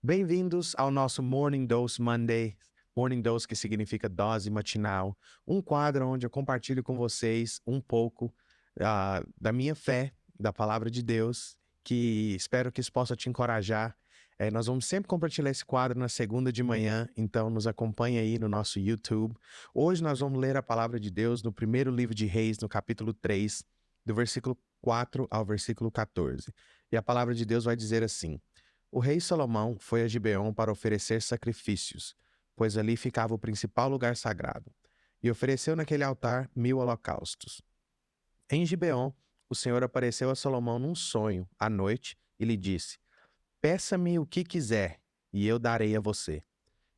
Bem-vindos ao nosso Morning Dose Monday. Morning Dose que significa dose matinal. Um quadro onde eu compartilho com vocês um pouco da minha fé, da palavra de Deus, que espero que isso possa te encorajar. Nós vamos sempre compartilhar esse quadro na segunda de manhã, então nos acompanhe aí no nosso YouTube. Hoje nós vamos ler a palavra de Deus no primeiro livro de Reis, no capítulo 3, do versículo 4 ao versículo 14. E a palavra de Deus vai dizer assim: O rei Salomão foi a Gibeon para oferecer sacrifícios, pois ali ficava o principal lugar sagrado, e ofereceu naquele altar 1000 holocaustos. Em Gibeon, o Senhor apareceu a Salomão num sonho, à noite, e lhe disse: Peça-me o que quiser, e eu darei a você.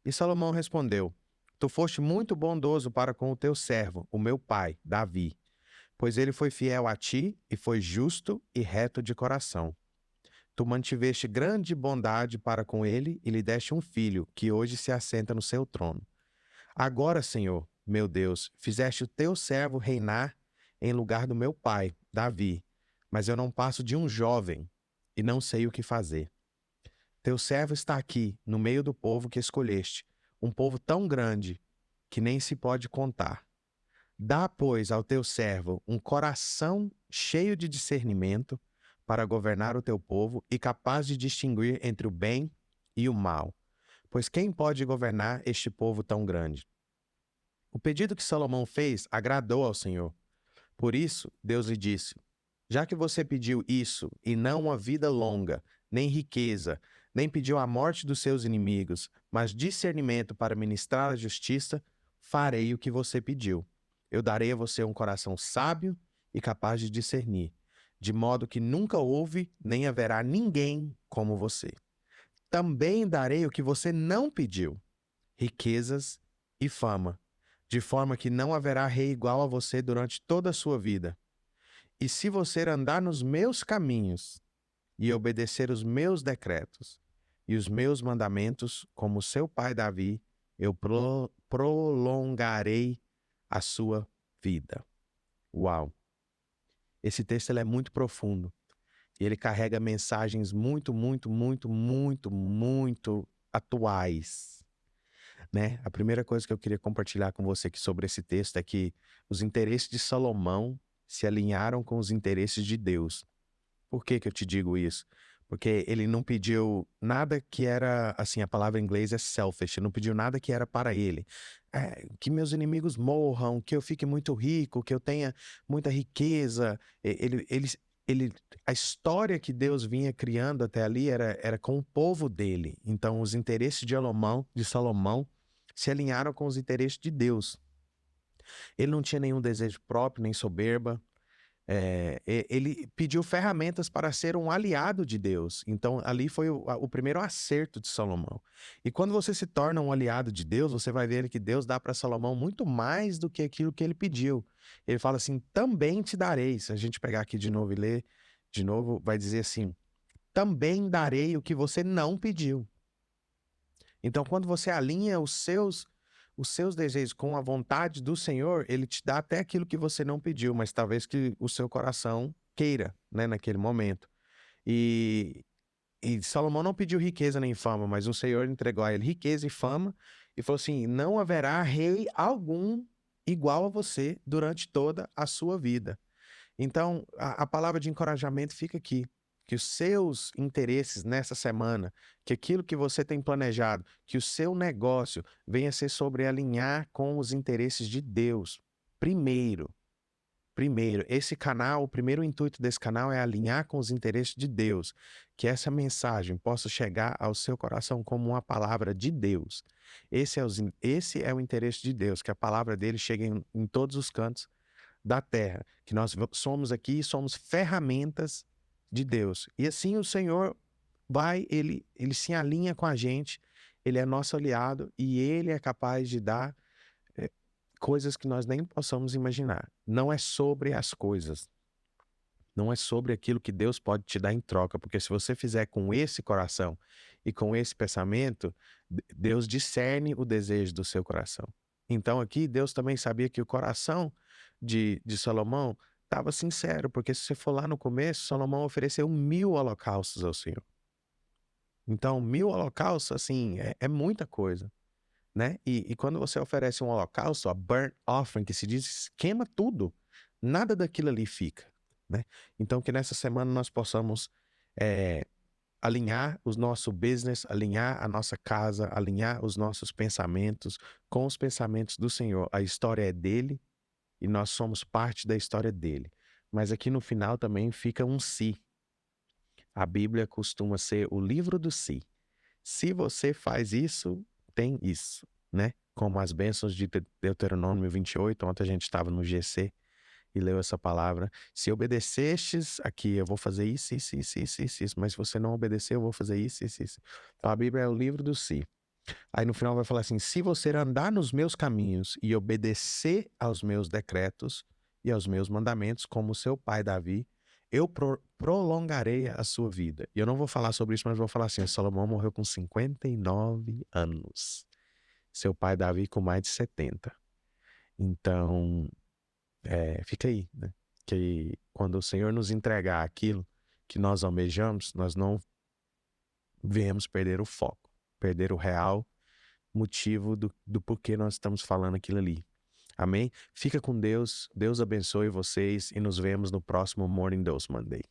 E Salomão respondeu: Tu foste muito bondoso para com o teu servo, o meu pai, Davi, pois ele foi fiel a ti e foi justo e reto de coração. Tu mantiveste grande bondade para com ele e lhe deste um filho, que hoje se assenta no seu trono. Agora, Senhor, meu Deus, fizeste o teu servo reinar em lugar do meu pai, Davi, mas eu não passo de um jovem e não sei o que fazer. Teu servo está aqui, no meio do povo que escolheste, um povo tão grande que nem se pode contar. Dá, pois, ao teu servo um coração cheio de discernimento para governar o teu povo e capaz de distinguir entre o bem e o mal. Pois quem pode governar este povo tão grande? O pedido que Salomão fez agradou ao Senhor. Por isso, Deus lhe disse: Já que você pediu isso e não uma vida longa, nem riqueza, nem pediu a morte dos seus inimigos, mas discernimento para ministrar a justiça, farei o que você pediu. Eu darei a você um coração sábio e capaz de discernir, de modo que nunca houve nem haverá ninguém como você. Também darei o que você não pediu: riquezas e fama, de forma que não haverá rei igual a você durante toda a sua vida. E se você andar nos meus caminhos e obedecer os meus decretos e os meus mandamentos, como seu pai Davi, eu prolongarei a sua vida. Uau! Esse texto ele é muito profundo e ele carrega mensagens muito atuais, né? A primeira coisa que eu queria compartilhar com você aqui sobre esse texto é que os interesses de Salomão se alinharam com os interesses de Deus. Por que que eu te digo isso? Porque ele não pediu nada que era, assim, a palavra em inglês é selfish, ele não pediu nada que era para ele. Que meus inimigos morram, que eu fique muito rico, que eu tenha muita riqueza. Ele, a história que Deus vinha criando até ali era com o povo dele. Então, os interesses de Salomão se alinharam com os interesses de Deus. Ele não tinha nenhum desejo próprio, nem soberba. Ele pediu ferramentas para ser um aliado de Deus. Então, ali foi o primeiro acerto de Salomão. E quando você se torna um aliado de Deus, você vai ver que Deus dá para Salomão muito mais do que aquilo que ele pediu. Ele fala assim: também te darei. Se a gente pegar aqui de novo e ler de novo, vai dizer assim: também darei o que você não pediu. Então, quando você alinha os seus desejos com a vontade do Senhor, ele te dá até aquilo que você não pediu, mas talvez que o seu coração queira, né, naquele momento. E, e Salomão não pediu riqueza nem fama, mas o Senhor entregou a ele riqueza e fama e falou assim: não haverá rei algum igual a você durante toda a sua vida. Então, a palavra de encorajamento fica aqui. Que os seus interesses nessa semana, que aquilo que você tem planejado, que o seu negócio venha ser sobre alinhar com os interesses de Deus. Primeiro, esse canal, o primeiro intuito desse canal é alinhar com os interesses de Deus. Que essa mensagem possa chegar ao seu coração como uma palavra de Deus. Esse é o interesse de Deus, que a palavra dele chegue em todos os cantos da terra, que nós somos aqui, somos ferramentas de Deus. E assim o Senhor ele se alinha com a gente, ele é nosso aliado e ele é capaz de dar eh, coisas que nós nem possamos imaginar. Não é sobre as coisas, não é sobre aquilo que Deus pode te dar em troca, porque se você fizer com esse coração e com esse pensamento, Deus discerne o desejo do seu coração. Então aqui Deus também sabia que o coração de Salomão estava sincero, porque se você for lá no começo, Salomão ofereceu 1000 holocaustos ao Senhor. Então, 1000 holocaustos, assim, é muita coisa, né? E quando você oferece um holocausto, a burnt offering, que se diz, queima tudo. Nada daquilo ali fica, né? Então, que nessa semana nós possamos alinhar o nosso business, alinhar a nossa casa, alinhar os nossos pensamentos com os pensamentos do Senhor. A história é dele e nós somos parte da história dele. Mas aqui no final também fica um se. A Bíblia costuma ser o livro do se. Se você faz isso, tem isso, né? Como as bênçãos de Deuteronômio 28, ontem a gente estava no GC e leu essa palavra. Se obedecestes aqui, eu vou fazer isso, isso, isso, isso, isso, isso. Mas se você não obedecer, eu vou fazer isso, isso, isso. Então a Bíblia é o livro do si. Aí no final vai falar assim: se você andar nos meus caminhos e obedecer aos meus decretos e aos meus mandamentos, como seu pai Davi, eu prolongarei a sua vida. E eu não vou falar sobre isso, mas vou falar assim: Salomão morreu com 59 anos. Seu pai Davi com mais de 70. Então, fica aí, né? Que quando o Senhor nos entregar aquilo que nós almejamos, nós não viemos perder o foco, perder o real motivo do porquê nós estamos falando aquilo ali. Amém? Fica com Deus, Deus abençoe vocês e nos vemos no próximo Morning Dose Monday.